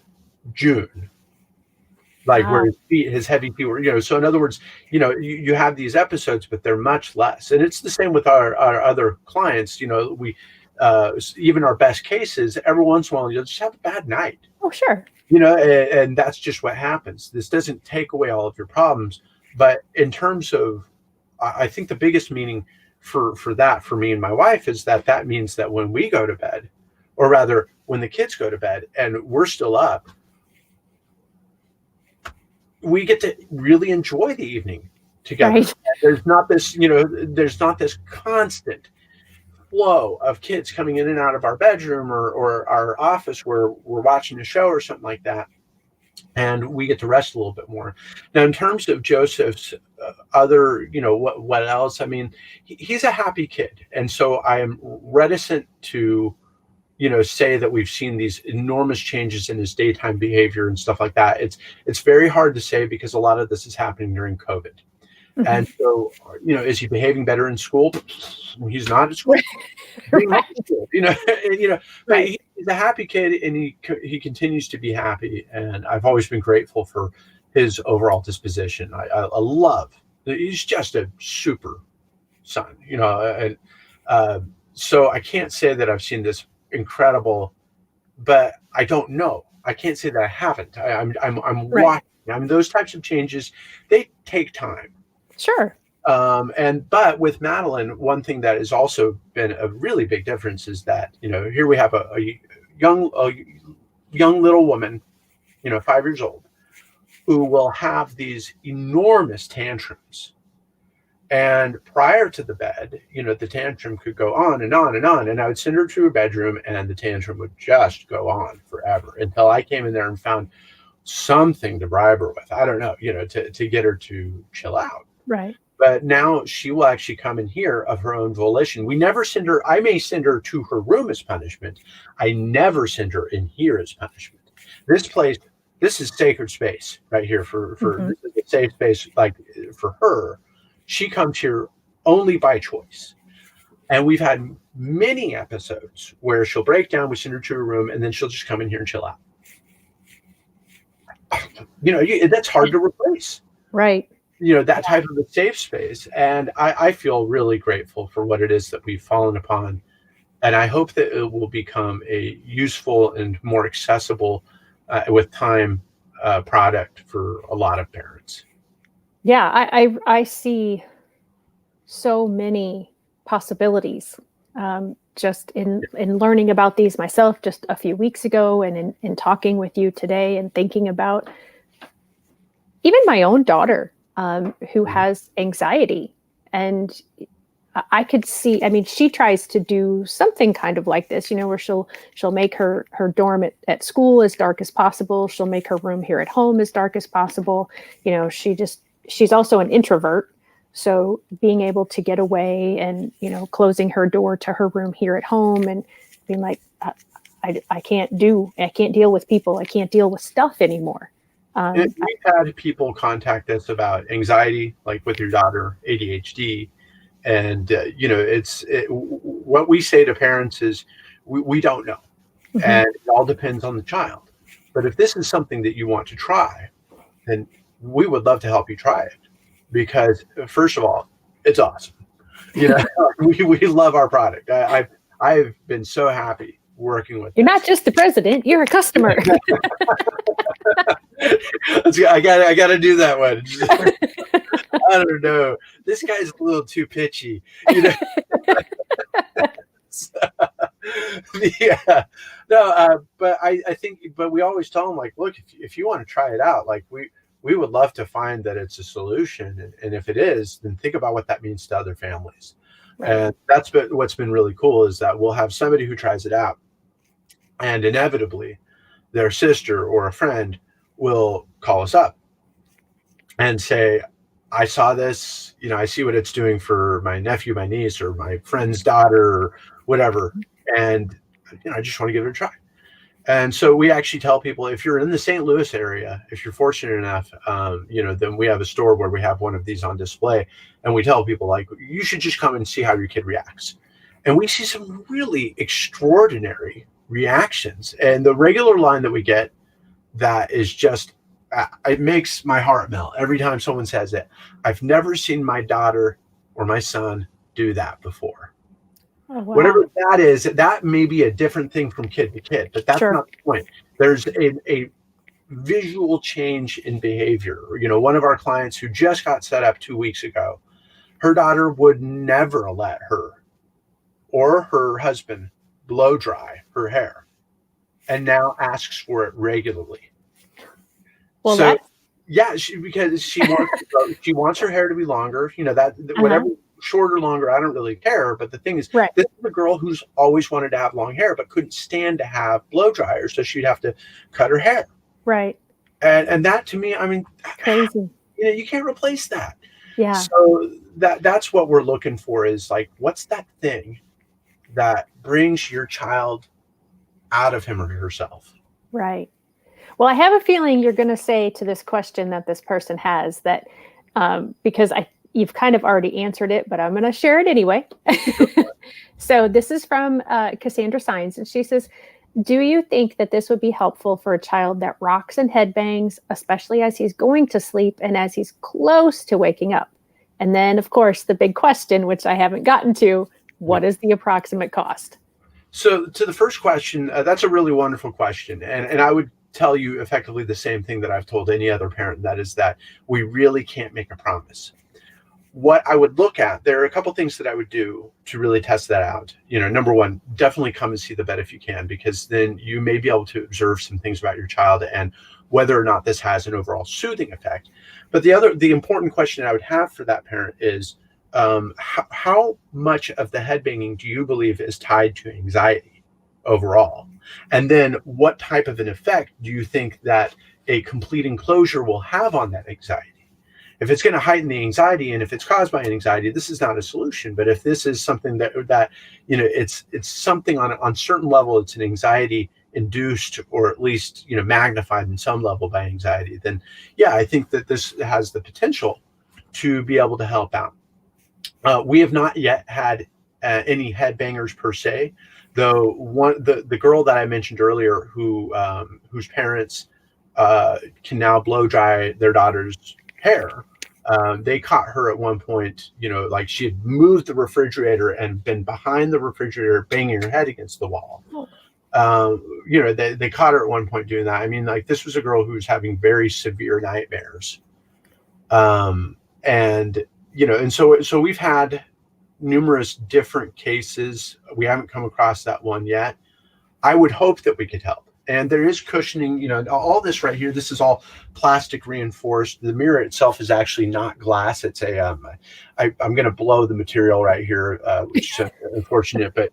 Speaker 2: June, like where his heavy feet were, so in other words, you have these episodes, but they're much less. And it's the same with our other clients. We even our best cases, every once in a while you'll just have a bad night.
Speaker 1: Oh, sure.
Speaker 2: And that's just what happens. This doesn't take away all of your problems, but in terms of, I think the biggest meaning for that for me and my wife is that means that when we go to bed, or rather, when the kids go to bed and we're still up, we get to really enjoy the evening together.
Speaker 1: Right.
Speaker 2: There's not this constant flow of kids coming in and out of our bedroom or our office where we're watching a show or something like that. And we get to rest a little bit more. Now, in terms of Joseph's other, what else? I mean, he's a happy kid. And so I am reticent to say that we've seen these enormous changes in his daytime behavior and stuff like that. It's very hard to say because a lot of this is happening during COVID. Mm-hmm. And so, is he behaving better in school? He's not at school.
Speaker 1: Right.
Speaker 2: But he's a happy kid and he continues to be happy. And I've always been grateful for his overall disposition. I love, he's just a super son, and so I can't say that I've seen this incredible, but I don't know. I can't say that I haven't. I'm right. Watching. I mean, those types of changes, they take time.
Speaker 1: Sure.
Speaker 2: But with Madeline, one thing that has also been a really big difference is that, here we have a young little woman, 5 years old, who will have these enormous tantrums. And prior to the bed, the tantrum could go on and on and on. And I would send her to her bedroom and the tantrum would just go on forever until I came in there and found something to bribe her with. I don't know, to get her to chill out.
Speaker 1: Right.
Speaker 2: But now she will actually come in here of her own volition. We never send her. I may send her to her room as punishment. I never send her in here as punishment. This place, this is sacred space right here for this is a safe space, like for her. She comes here only by choice. And we've had many episodes where she'll break down, we send her to her room, and then she'll just come in here and chill out. That's hard to replace.
Speaker 1: Right.
Speaker 2: That type of a safe space. And I feel really grateful for what it is that we've fallen upon. And I hope that it will become a useful and more accessible with time product for a lot of parents.
Speaker 1: Yeah, I see so many possibilities. Just in learning about these myself just a few weeks ago, and in talking with you today, and thinking about even my own daughter, who has anxiety. And I could see, I mean, she tries to do something kind of like this, where she'll make her dorm at school as dark as possible. She'll make her room here at home as dark as possible. She's also an introvert. So being able to get away and, closing her door to her room here at home and being like, I can't deal with people. I can't deal with stuff anymore.
Speaker 2: We've had people contact us about anxiety, like with your daughter, ADHD. And, what we say to parents is we don't know. Mm-hmm. And it all depends on the child. But if this is something that you want to try, then we would love to help you try it. Because first of all, it's awesome. We love our product. I've been so happy working with.
Speaker 1: You're not just the president; you're a customer.
Speaker 2: I gotta do that one. I don't know. This guy's a little too pitchy. Yeah. No, but I think, but we always tell them, like, look, if you want to try it out, like we would love to find that it's a solution. And if it is, then think about what that means to other families. Right. And that's what's been really cool is that we'll have somebody who tries it out, and inevitably their sister or a friend will call us up and say, I saw this, I see what it's doing for my nephew, my niece, or my friend's daughter, or whatever. And, I just want to give it a try. And so we actually tell people, if you're in the St. Louis area, if you're fortunate enough, then we have a store where we have one of these on display, and we tell people, like, you should just come and see how your kid reacts. And we see some really extraordinary reactions. And the regular line that we get that is just, it makes my heart melt every time someone says it. I've never seen my daughter or my son do that before. Oh, wow. Whatever that is, that may be a different thing from kid to kid, but that's not the point. There's a visual change in behavior. One of our clients who just got set up 2 weeks ago, her daughter would never let her or her husband blow dry her hair, and now asks for it regularly.
Speaker 1: Well,
Speaker 2: so, because she wants her hair to be longer. Whatever, shorter, longer, I don't really care. But the thing is, this is a girl who's always wanted to have long hair, but couldn't stand to have blow dryers, so she'd have to cut her hair.
Speaker 1: Right.
Speaker 2: And that, to me, I mean,
Speaker 1: crazy.
Speaker 2: You can't replace that.
Speaker 1: Yeah.
Speaker 2: So that's what we're looking for, is like, what's that thing that brings your child out of him or herself?
Speaker 1: Right. Well, I have a feeling you're going to say to this question that this person has that, because you've kind of already answered it, but I'm going to share it anyway. So this is from Cassandra Sines, and she says, do you think that this would be helpful for a child that rocks and headbangs, especially as he's going to sleep and as he's close to waking up? And then, of course, the big question, which I haven't gotten to, what is the approximate cost?
Speaker 2: So to the first question, that's a really wonderful question. And I would tell you effectively the same thing that I've told any other parent, that is that we really can't make a promise. What I would look at, there are a couple things that I would do to really test that out. Number one, definitely come and see the vet if you can, because then you may be able to observe some things about your child and whether or not this has an overall soothing effect. But the important question I would have for that parent is, how much of the headbanging do you believe is tied to anxiety overall? And then what type of an effect do you think that a complete enclosure will have on that anxiety? If it's going to heighten the anxiety, and if it's caused by an anxiety, this is not a solution. But if this is something that it's something on certain level, it's an anxiety induced, or at least magnified in some level by anxiety, then I think that this has the potential to be able to help out. We have not yet had any headbangers per se, though. The girl that I mentioned earlier, whose parents can now blow dry their daughter's hair, they caught her at one point, like she had moved the refrigerator and been behind the refrigerator banging her head against the wall. They caught her at one point doing that. I mean, like, this was a girl who was having very severe nightmares. And And so we've had numerous different cases. We haven't come across that one yet. I would hope that we could help. And there is cushioning, all this right here. This is all plastic reinforced. The mirror itself is actually not glass. It's I'm going to blow the material right here, which is unfortunate. But,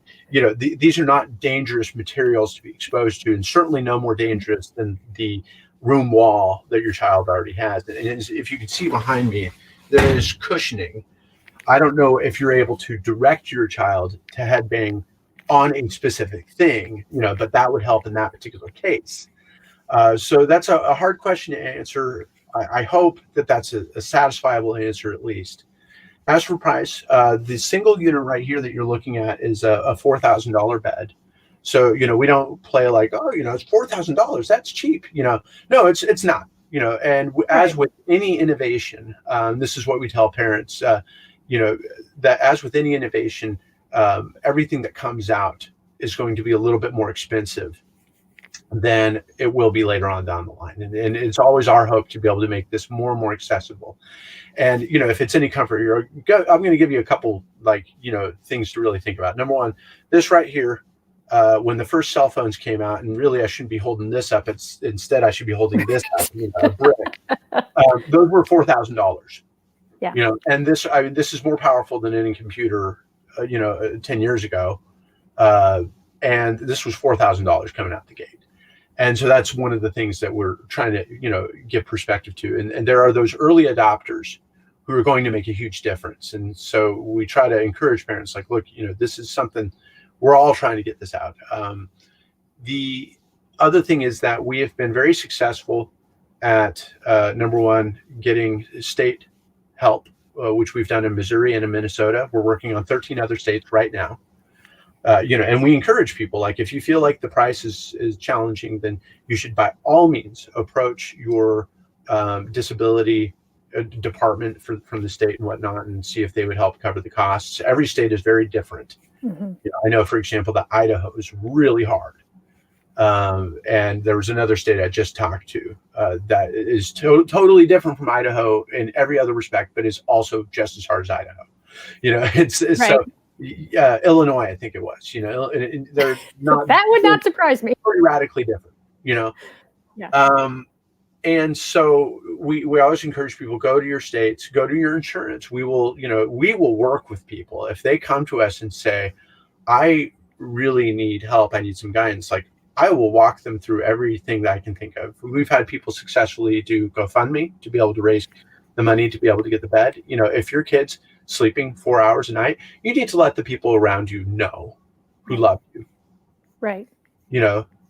Speaker 2: these are not dangerous materials to be exposed to, and certainly no more dangerous than the room wall that your child already has. And if you can see behind me, there is cushioning. I don't know if you're able to direct your child to headbang on a specific thing, but that would help in that particular case. So that's a hard question to answer. I hope that that's a satisfiable answer at least. As for price, the single unit right here that you're looking at is a $4,000 bed. So, we don't play like, oh, it's $4,000. That's cheap. No, it's not, and as with any innovation, this is what we tell parents, that as with any innovation, everything that comes out is going to be a little bit more expensive than it will be later on down the line. And it's always our hope to be able to make this more and more accessible. And, if it's any comfort, I'm going to give you a couple, things to really think about. Number one, this right here, when the first cell phones came out, and really I shouldn't be holding this up. Instead I should be holding this up, a brick. Those were $4,000.
Speaker 1: Yeah.
Speaker 2: And this is more powerful than any computer 10 years ago. And this was $4,000 coming out the gate. And so that's one of the things that we're trying to, give perspective to. And there are those early adopters who are going to make a huge difference. And so we try to encourage parents like, look, this is something we're all trying to get this out. The other thing is that we have been very successful at, number one, getting state help, which we've done in Missouri and in Minnesota. We're working on 13 other states right now. And we encourage people, like, if you feel like the price is challenging, then you should by all means approach your disability department from the state and whatnot, and see if they would help cover the costs. Every state is very different.
Speaker 1: Mm-hmm.
Speaker 2: I know, for example, that Idaho is really hard. And there was another state I just talked to that is totally different from Idaho in every other respect, but is also just as hard as Idaho. It's right. So Illinois, I think it was. They're not.
Speaker 1: That would not surprise me.
Speaker 2: Pretty radically different.
Speaker 1: Yeah.
Speaker 2: And so we always encourage people, go to your states, go to your insurance. We will work with people if they come to us and say, I really need help. I need some guidance. Like, I will walk them through everything that I can think of. We've had people successfully do GoFundMe to be able to raise the money to be able to get the bed. If your kid's sleeping 4 hours a night, you need to let the people around you know who love you.
Speaker 1: Right.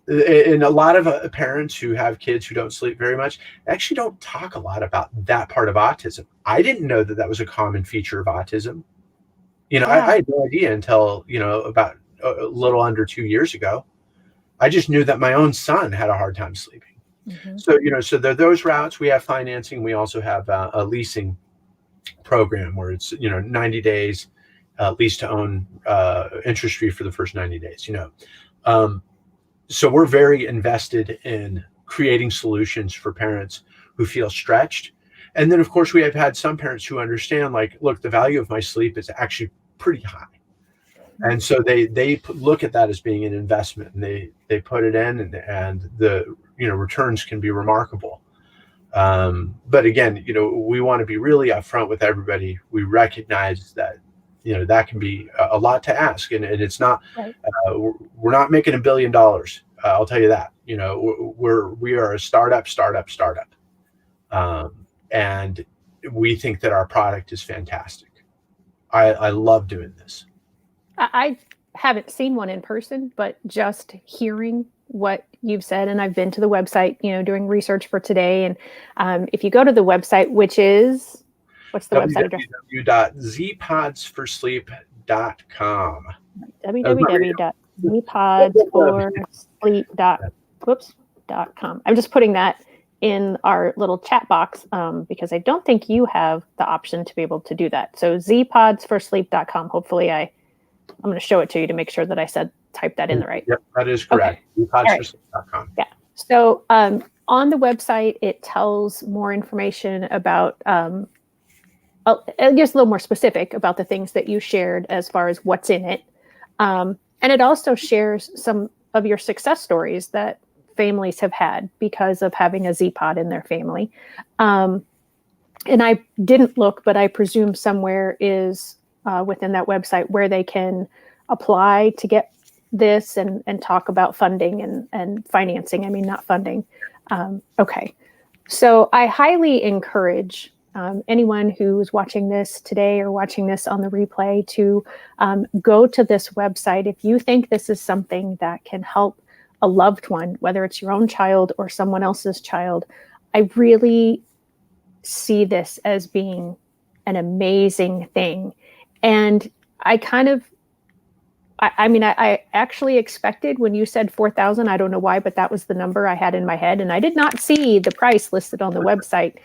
Speaker 2: And a lot of parents who have kids who don't sleep very much actually don't talk a lot about that part of autism. I didn't know that was a common feature of autism.
Speaker 1: Yeah.
Speaker 2: I had no idea until, about a little under 2 years ago. I just knew that my own son had a hard time sleeping.
Speaker 1: Mm-hmm.
Speaker 2: So, so there are those routes. We have financing. We also have a leasing program where it's, 90 days lease to own, interest free for the first 90 days, So we're very invested in creating solutions for parents who feel stretched. And then, of course, we have had some parents who understand, like, look, the value of my sleep is actually pretty high. And so they look at that as being an investment, and they put it in, and the returns can be remarkable. But again, we want to be really upfront with everybody. We recognize that that can be a lot to ask, and it's not. Right. We're not making $1 billion. I'll tell you that. We are a startup, and we think that our product is fantastic. I love doing this.
Speaker 1: I haven't seen one in person, but just hearing what you've said, and I've been to the website, doing research for today. And if you go to the website, which is, what's the website address?
Speaker 2: www.zpods4sleep.com.
Speaker 1: www.zpods4sleep.com. I'm just putting that in our little chat box because I don't think you have the option to be able to do that. So zpods4sleep.com. Hopefully I'm going to show it to you to make sure that I type that in the right.
Speaker 2: Yep, that is correct. Okay. Zpods4sleep.com.
Speaker 1: Yeah. So on the website, it tells more information about I guess a little more specific about the things that you shared as far as what's in it. And it also shares some of your success stories that families have had because of having a Z-Pod in their family. And I didn't look, but I presume somewhere is within that website where they can apply to get this and talk about funding and financing. I mean, not funding. Okay. So I highly encourage anyone who's watching this today or watching this on the replay to go to this website. If you think this is something that can help a loved one, whether it's your own child or someone else's child, I really see this as being an amazing thing. And I kind of, I actually expected when you said 4,000, I don't know why, but that was the number I had in my head. And I did not see the price listed on the website.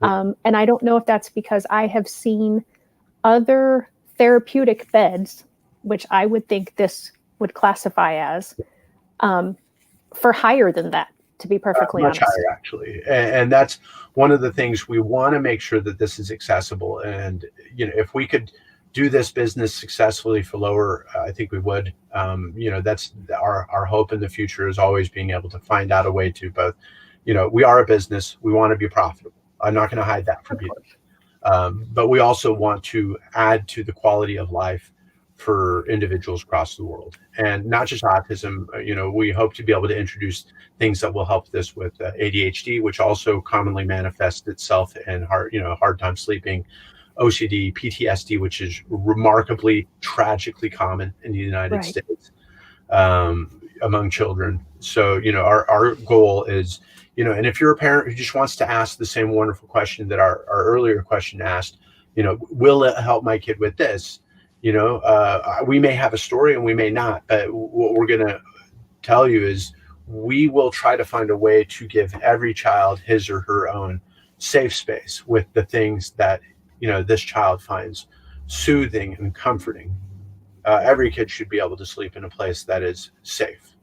Speaker 1: And I don't know if that's because I have seen other therapeutic beds, which I would think this would classify as, for higher than that, to be perfectly
Speaker 2: much
Speaker 1: honest.
Speaker 2: higher, actually. And that's one of the things we want to make sure that this is accessible. And, if we could do this business successfully for lower, I think we would. That's our hope in the future, is always being able to find out a way to both, we are a business. We want to be profitable. I'm not going to hide that from you. But we also want to add to the quality of life for individuals across the world, and not just autism. We hope to be able to introduce things that will help this with ADHD, which also commonly manifests itself in hard time sleeping, OCD, PTSD, which is remarkably tragically common in the United States among children. So, our goal is, and if you're a parent who just wants to ask the same wonderful question that our earlier question asked, will it help my kid with this? We may have a story and we may not, but what we're going to tell you is we will try to find a way to give every child his or her own safe space with the things that, this child finds soothing and comforting. Every kid should be able to sleep in a place that is safe.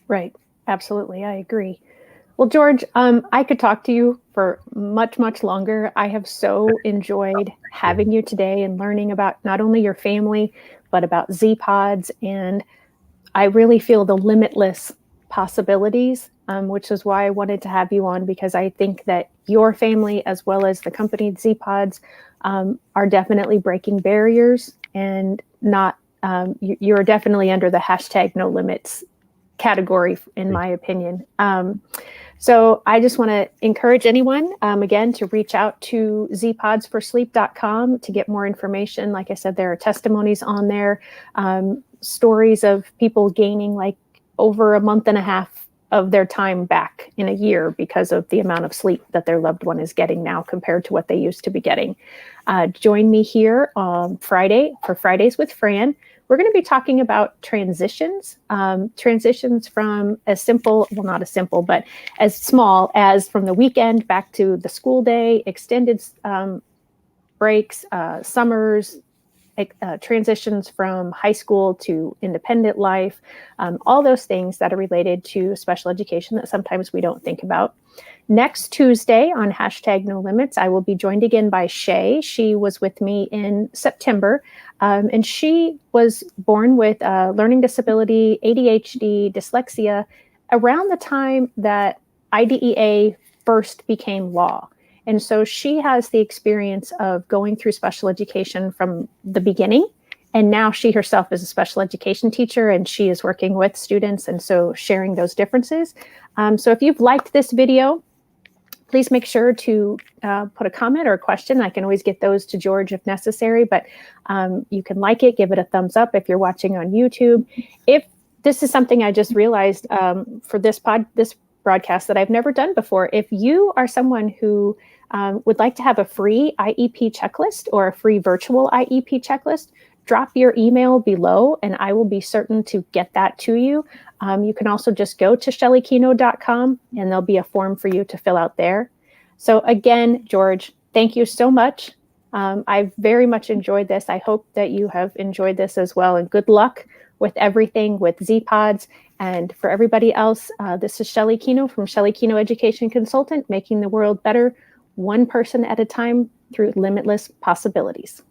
Speaker 1: Right. Absolutely. I agree. Well, George, I could talk to you for much, much longer. I have so enjoyed having you today and learning about not only your family, but about Z-Pods. And I really feel the limitless possibilities, which is why I wanted to have you on, because I think that your family, as well as the company Z-Pods, are definitely breaking barriers, and not, you're definitely under the hashtag no limits category, in my opinion. So I just want to encourage anyone, again, to reach out to zpodsforsleep.com to get more information. Like I said, there are testimonies on there, stories of people gaining like over a month and a half of their time back in a year because of the amount of sleep that their loved one is getting now compared to what they used to be getting. Join me here on Friday for Fridays with Fran. We're going to be talking about transitions from as simple, well, not as simple, but as small as from the weekend back to the school day, extended breaks, summers, transitions from high school to independent life, all those things that are related to special education that sometimes we don't think about. Next Tuesday on hashtag No Limits, I will be joined again by Shay. She was with me in September, and she was born with learning disability, ADHD, dyslexia, around the time that IDEA first became law. And so she has the experience of going through special education from the beginning. And now she herself is a special education teacher, and she is working with students, and so sharing those differences. So if you've liked this video, please make sure to put a comment or a question. I can always get those to George if necessary, but you can like it, give it a thumbs up if you're watching on YouTube. If this is something I just realized for this broadcast that I've never done before, if you are someone who would like to have a free IEP checklist or a free virtual IEP checklist, drop your email below and I will be certain to get that to you. You can also just go to ShelleyKenow.com and there'll be a form for you to fill out there. So again, George, thank you so much. I've very much enjoyed this. I hope that you have enjoyed this as well, and good luck with everything with Z-Pods. And for everybody else, this is Shelley Kenow from Shelley Kenow Education Consultant, making the world better one person at a time through limitless possibilities.